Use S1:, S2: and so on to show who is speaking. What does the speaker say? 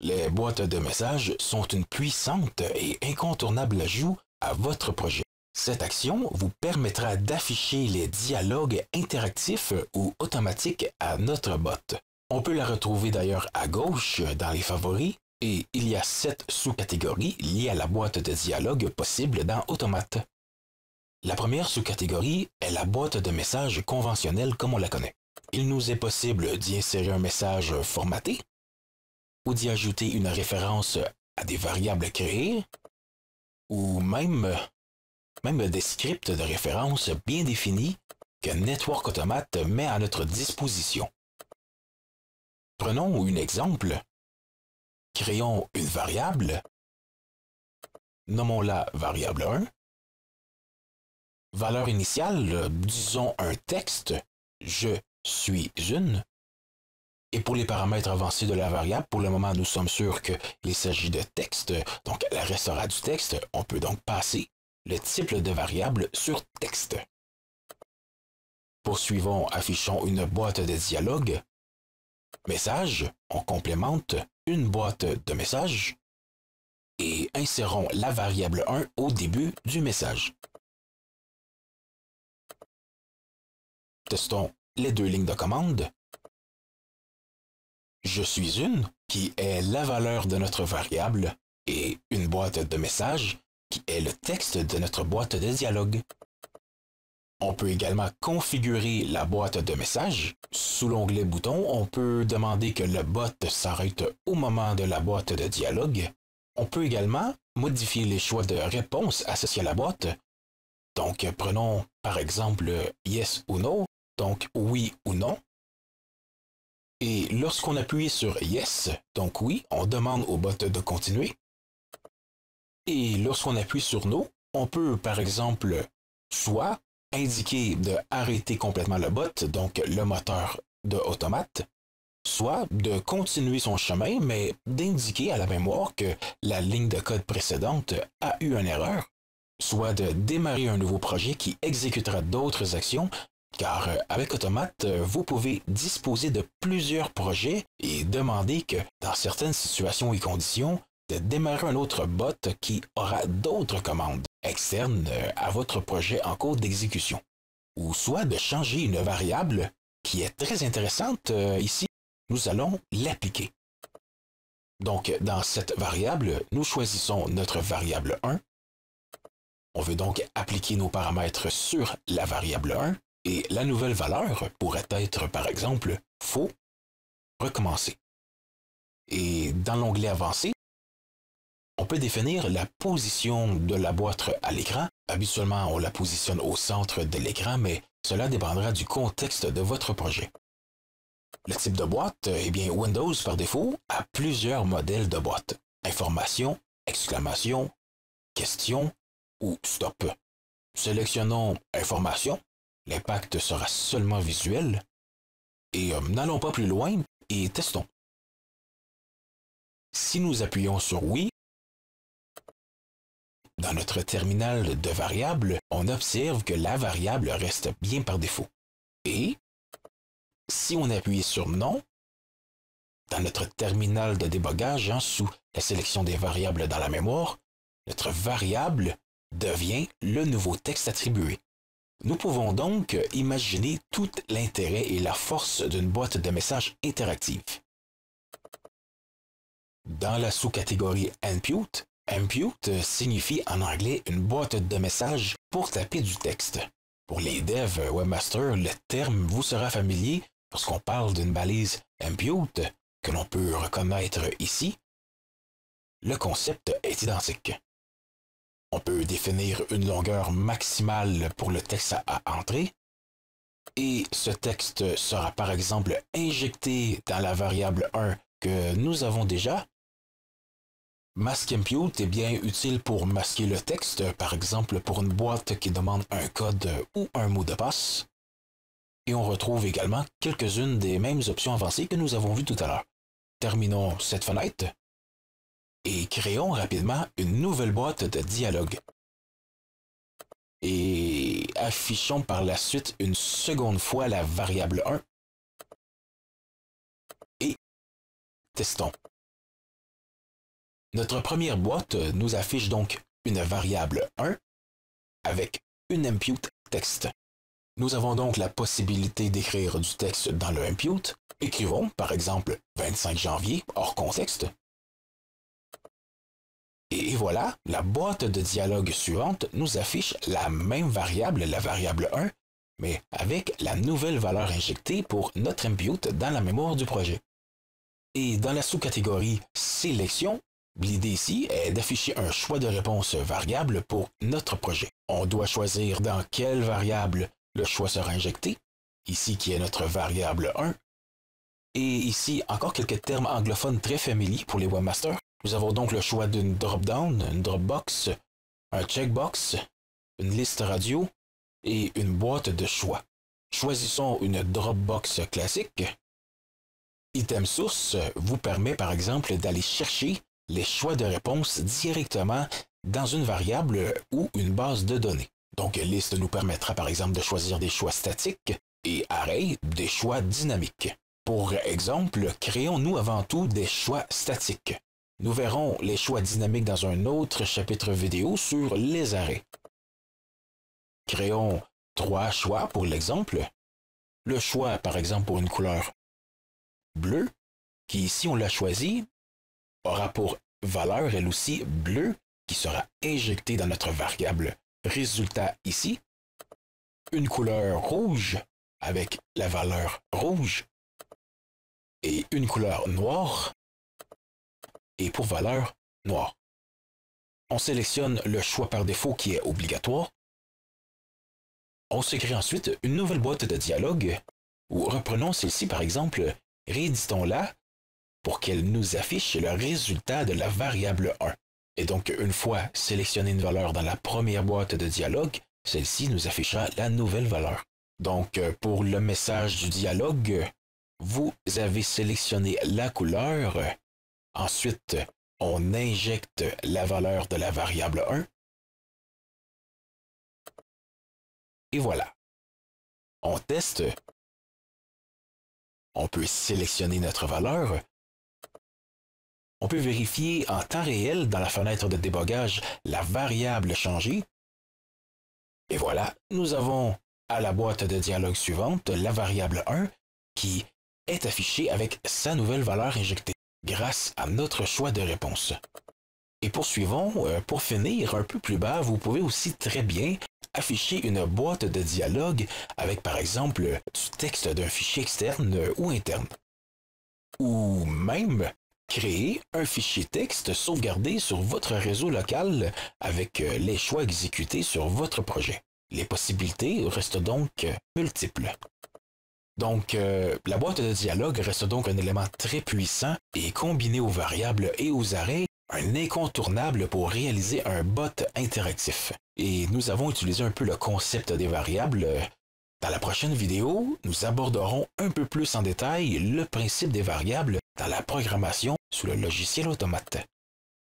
S1: Les boîtes de messages sont une puissante et incontournable ajout à votre projet. Cette action vous permettra d'afficher les dialogues interactifs ou automatiques à notre bot. On peut la retrouver d'ailleurs à gauche dans les favoris et il y a 7 sous-catégories liées à la boîte de dialogue possible dans Automate. La première sous-catégorie est la boîte de messages conventionnelle comme on la connaît. Il nous est possible d'y insérer un message formaté ou d'y ajouter une référence à des variables créées ou même des scripts de référence bien définis que Network Automate met à notre disposition. Prenons un exemple. Créons une variable, nommons-la variable 1. Valeur initiale, disons un texte, je suis une. Et pour les paramètres avancés de la variable, pour le moment, nous sommes sûrs qu'il s'agit de texte, donc elle restera du texte. On peut donc passer le type de variable sur texte. Poursuivons, affichons une boîte de dialogue. Message, on complémente une boîte de messages et insérons la variable 1 au début du message. Testons les 2 lignes de commande. Je suis une, qui est la valeur de notre variable, et une boîte de messages, qui est le texte de notre boîte de dialogue. On peut également configurer la boîte de messages. Sous l'onglet Boutons, on peut demander que le bot s'arrête au moment de la boîte de dialogue. On peut également modifier les choix de réponse associés à la boîte. Donc, prenons par exemple Yes ou No, donc oui ou non. Et lorsqu'on appuie sur Yes, donc oui, on demande au bot de continuer. Et lorsqu'on appuie sur No, on peut par exemple soit indiquer de arrêter complètement le bot, donc le moteur de Automate, soit de continuer son chemin, mais d'indiquer à la mémoire que la ligne de code précédente a eu une erreur, soit de démarrer un nouveau projet qui exécutera d'autres actions, car avec Automate, vous pouvez disposer de plusieurs projets et demander que, dans certaines situations et conditions, de démarrer un autre bot qui aura d'autres commandes externes à votre projet en cours d'exécution. Ou soit de changer une variable qui est très intéressante ici, nous allons l'appliquer. Donc, dans cette variable, nous choisissons notre variable 1. On veut donc appliquer nos paramètres sur la variable 1 et la nouvelle valeur pourrait être, par exemple, faux, recommencer. Et dans l'onglet avancé, on peut définir la position de la boîte à l'écran. Habituellement, on la positionne au centre de l'écran, mais cela dépendra du contexte de votre projet. Le type de boîte, eh bien, Windows, par défaut, a plusieurs modèles de boîte. Information, exclamation, question ou stop. Sélectionnons Information. L'impact sera seulement visuel. Et n'allons pas plus loin et testons. Si nous appuyons sur Oui, dans notre terminal de variables, on observe que la variable reste bien par défaut. Et si on appuie sur Non, dans notre terminal de débogage, sous la sélection des variables dans la mémoire, notre variable devient le nouveau texte attribué. Nous pouvons donc imaginer tout l'intérêt et la force d'une boîte de messages interactive. Dans la sous-catégorie Input, Input signifie en anglais une boîte de messages pour taper du texte. Pour les devs Webmaster, le terme vous sera familier lorsqu'on parle d'une balise Input que l'on peut reconnaître ici. Le concept est identique. On peut définir une longueur maximale pour le texte à entrer et ce texte sera par exemple injecté dans la variable 1 que nous avons déjà. Mask Input est bien utile pour masquer le texte, par exemple pour une boîte qui demande un code ou un mot de passe. Et on retrouve également quelques-unes des mêmes options avancées que nous avons vues tout à l'heure. Terminons cette fenêtre et créons rapidement une nouvelle boîte de dialogue. Et affichons par la suite une seconde fois la variable 1 et testons. Notre première boîte nous affiche donc une variable 1 avec une input texte. Nous avons donc la possibilité d'écrire du texte dans le input. Écrivons, par exemple, 25 janvier, hors contexte. Et voilà, la boîte de dialogue suivante nous affiche la même variable, la variable 1, mais avec la nouvelle valeur injectée pour notre input dans la mémoire du projet. Et dans la sous-catégorie Sélection, l'idée ici est d'afficher un choix de réponse variable pour notre projet. On doit choisir dans quelle variable le choix sera injecté, ici qui est notre variable 1. Et ici, encore quelques termes anglophones très familiers pour les webmasters. Nous avons donc le choix d'une drop-down, une Dropbox, un checkbox, une liste radio et une boîte de choix. Choisissons une Dropbox classique. Item source vous permet par exemple d'aller chercher les choix de réponse directement dans une variable ou une base de données. Donc liste nous permettra par exemple de choisir des choix statiques et array des choix dynamiques. Pour exemple, créons-nous avant tout des choix statiques. Nous verrons les choix dynamiques dans un autre chapitre vidéo sur les arrays. Créons 3 choix pour l'exemple. Le choix par exemple pour une couleur bleue, qui ici on l'a choisi, aura pour valeur elle aussi bleu, qui sera injectée dans notre variable résultat ici. Une couleur rouge avec la valeur rouge et une couleur noire et pour valeur noire. On sélectionne le choix par défaut qui est obligatoire. On se crée ensuite une nouvelle boîte de dialogue où reprenons celle-ci par exemple, rééditons-la pour qu'elle nous affiche le résultat de la variable 1. Et donc une fois sélectionné une valeur dans la première boîte de dialogue, celle-ci nous affichera la nouvelle valeur. Donc pour le message du dialogue, vous avez sélectionné la couleur. Ensuite, on injecte la valeur de la variable 1. Et voilà. On teste. On peut sélectionner notre valeur. On peut vérifier en temps réel dans la fenêtre de débogage la variable changée. Et voilà, nous avons à la boîte de dialogue suivante la variable 1 qui est affichée avec sa nouvelle valeur injectée grâce à notre choix de réponse. Et poursuivons, pour finir, un peu plus bas, vous pouvez aussi très bien afficher une boîte de dialogue avec par exemple du texte d'un fichier externe ou interne. Ou même créer un fichier texte sauvegardé sur votre réseau local avec les choix exécutés sur votre projet. Les possibilités restent donc multiples. Donc, la boîte de dialogue reste donc un élément très puissant et combiné aux variables et aux arrays, un incontournable pour réaliser un bot interactif. Et nous avons utilisé un peu le concept des variables. Dans la prochaine vidéo, nous aborderons un peu plus en détail le principe des variables dans la programmation sous le logiciel Automate.